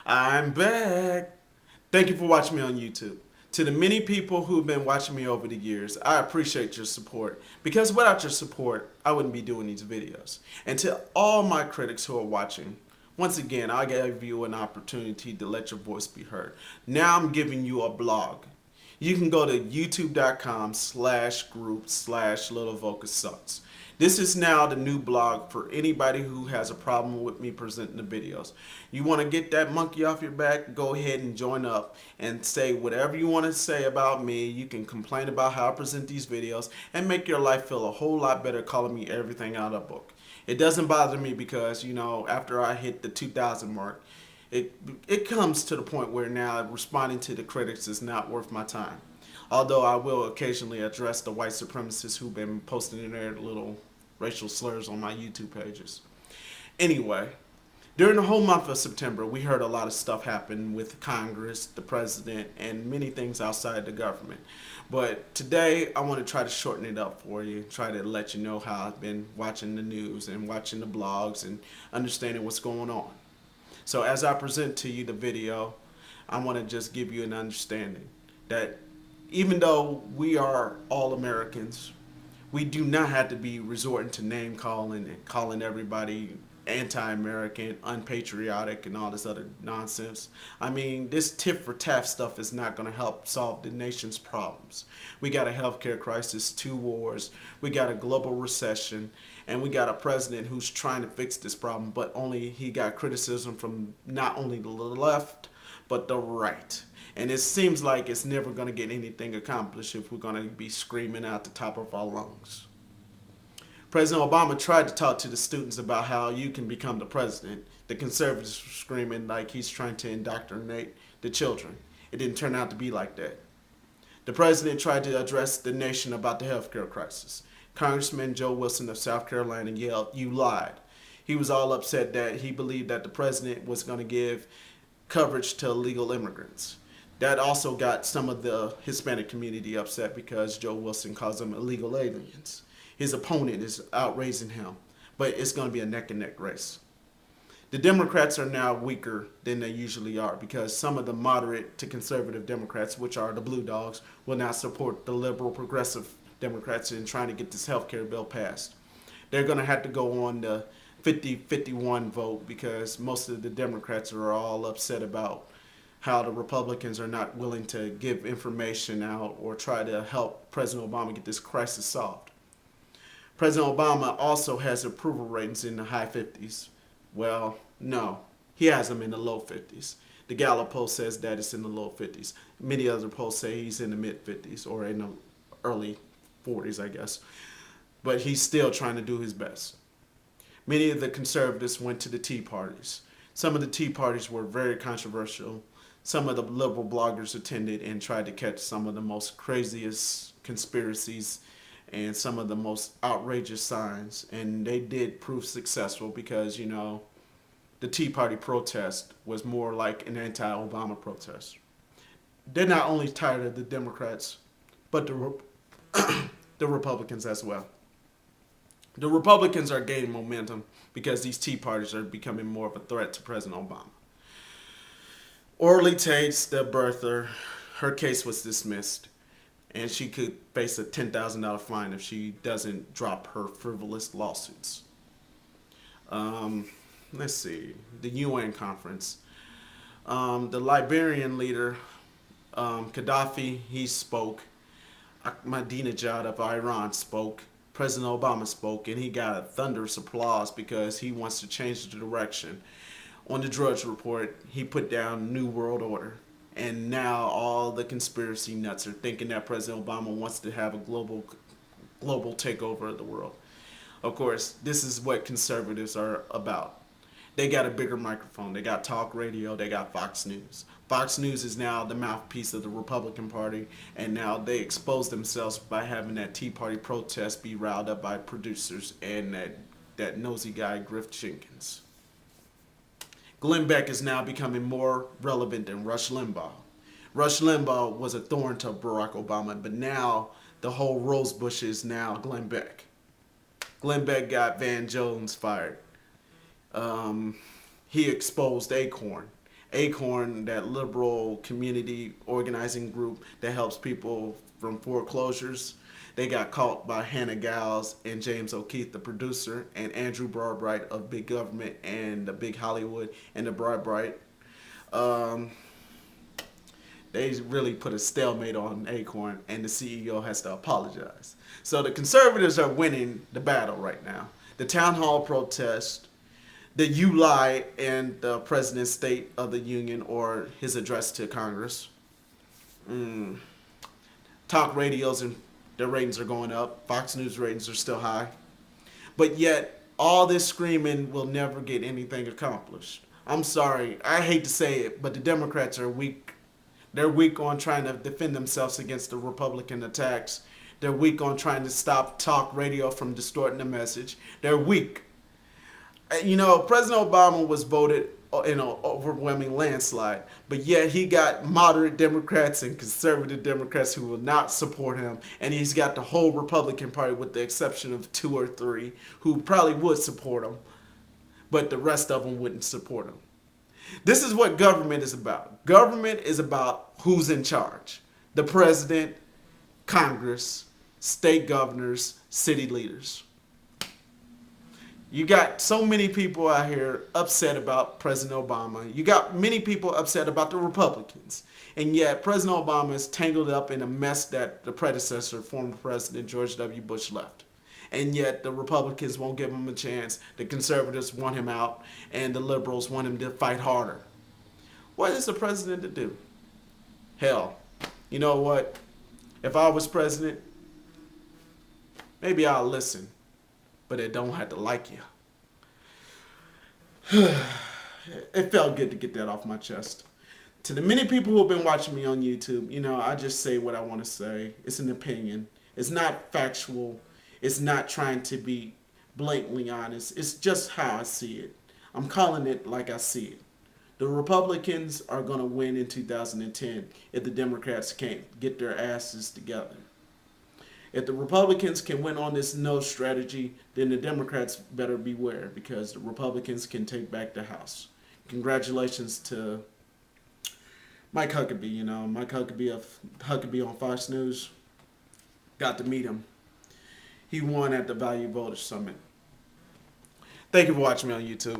I'm back. Thank you for watching me on YouTube. To the many people who've been watching me over the years, I appreciate your support because without your support, I wouldn't be doing these videos. And to all my critics who are watching, once again, I gave you an opportunity to let your voice be heard. Now I'm giving you a blog. You can go to youtube.com/group/littlevocasucks. This is now the new blog for anybody who has a problem with me presenting the videos. You want to get that monkey off your back? Go ahead and join up and say whatever you want to say about me. You can complain about how I present these videos and make your life feel a whole lot better calling me everything out of book. It doesn't bother me because, after I hit the 2,000 mark, it it comes to the point where now responding to the critics is not worth my time. Although I will occasionally address the white supremacists who've been posting in their little racial slurs on my YouTube pages. Anyway, during the whole month of September, we heard a lot of stuff happen with Congress, the president, and many things outside the government. But today, I want to try to shorten it up for you, try to let you know how I've been watching the news and watching the blogs and understanding what's going on. So as I present to you the video, I want to just give you an understanding that even though we are all Americans, we do not have to be resorting to name calling and calling everybody anti-American, unpatriotic, and all this other nonsense. I mean, this tit for tat stuff is not going to help solve the nation's problems. We got a healthcare crisis, two wars, we got a global recession, and we got a president who's trying to fix this problem, but only he got criticism from not only the left, but the right. And it seems like it's never going to get anything accomplished if we're going to be screaming out the top of our lungs. President Obama tried to talk to the students about how you can become the president. The conservatives were screaming like he's trying to indoctrinate the children. It didn't turn out to be like that. The president tried to address the nation about the healthcare crisis. Congressman Joe Wilson of South Carolina yelled, "You lied." He was all upset that he believed that the president was going to give coverage to illegal immigrants. That also got some of the Hispanic community upset because Joe Wilson calls them illegal aliens. His opponent is outraising him, but it's going to be a neck and neck race. The Democrats are now weaker than they usually are because some of the moderate to conservative Democrats, which are the blue dogs, will not support the liberal progressive Democrats in trying to get this health care bill passed. They're going to have to go on the 50-51 vote because most of the Democrats are all upset about how the Republicans are not willing to give information out or try to help President Obama get this crisis solved. President Obama also has approval ratings in the high 50s. Well, no, he has them in the low 50s. The GALLUP poll says that it's in the low 50s. Many other polls say he's in the mid 50s or in the early 40s, I guess. But he's still trying to do his best. Many of the conservatives went to the Tea Parties. Some of the Tea Parties were very controversial. Some of the liberal bloggers attended and tried to catch some of the most craziest conspiracies and some of the most outrageous signs. And they did prove successful because, the Tea Party protest was more like an anti-Obama protest. They're not only tired of the Democrats, but the Republicans as well. The Republicans are gaining momentum because these Tea Parties are becoming more of a threat to President Obama. Orly Tate's, the birther, her case was dismissed, and she could face a $10,000 fine if she doesn't drop her frivolous lawsuits. Let's see, the UN conference. The Liberian leader, Gaddafi, he spoke. Ahmadinejad of Iran spoke. President Obama spoke, and he got a thunderous applause because he wants to change the direction. On the Drudge Report, he put down New World Order. And now all the conspiracy nuts are thinking that President Obama wants to have a global takeover of the world. Of course, this is what conservatives are about. They got a bigger microphone. They got talk radio. They got Fox News. Fox News is now the mouthpiece of the Republican Party, and now they expose themselves by having that Tea Party protest be riled up by producers and that nosy guy, Griff Jenkins. Glenn Beck is now becoming more relevant than Rush Limbaugh. Rush Limbaugh was a thorn to Barack Obama, but now the whole rose bush is now Glenn Beck. Glenn Beck got Van Jones fired. He exposed ACORN. ACORN, that liberal community organizing group that helps people from foreclosures. They got caught by Hannah Giles and James O'Keefe, the producer, and Andrew Breitbart of Big Government and the Big Hollywood and the Breitbart. Um, they really put a stalemate on ACORN, and the CEO has to apologize. So the conservatives are winning the battle right now. The town hall protest, the "you lie" and the president's State of the Union or his address to Congress. Talk radios and their ratings are going up. Fox News ratings are still high. But yet, all this screaming will never get anything accomplished. I'm sorry, I hate to say it, but the Democrats are weak. They're weak on trying to defend themselves against the Republican attacks. They're weak on trying to stop talk radio from distorting the message. They're weak. You know, President Obama was voted in an overwhelming landslide, but yet he got moderate Democrats and conservative Democrats who will not support him, and he's got the whole Republican Party, with the exception of 2 or 3, who probably would support him, but the rest of them wouldn't support him. This is what government is about. Government is about who's in charge. The president, Congress, state governors, city leaders. You got so many people out here upset about President Obama. You got many people upset about the Republicans. And yet President Obama is tangled up in a mess that the predecessor, former President George W. Bush, left. And yet the Republicans won't give him a chance. The conservatives want him out, and the liberals want him to fight harder. What is the president to do? Hell, you know what? If I was president, maybe I'll listen, but it don't have to like you. It felt good to get that off my chest. To the many people who have been watching me on YouTube, you know, I just say what I want to say. It's an opinion. It's not factual. It's not trying to be blatantly honest. It's just how I see it. I'm calling it like I see it. The Republicans are going to win in 2010 if the Democrats can't get their asses together. If the Republicans can win on this no strategy, then the Democrats better beware, because the Republicans can take back the House. Congratulations to Mike Huckabee. You know, Mike Huckabee of Huckabee on Fox News. Got to meet him. He won at the Value Voters Summit. Thank you for watching me on YouTube.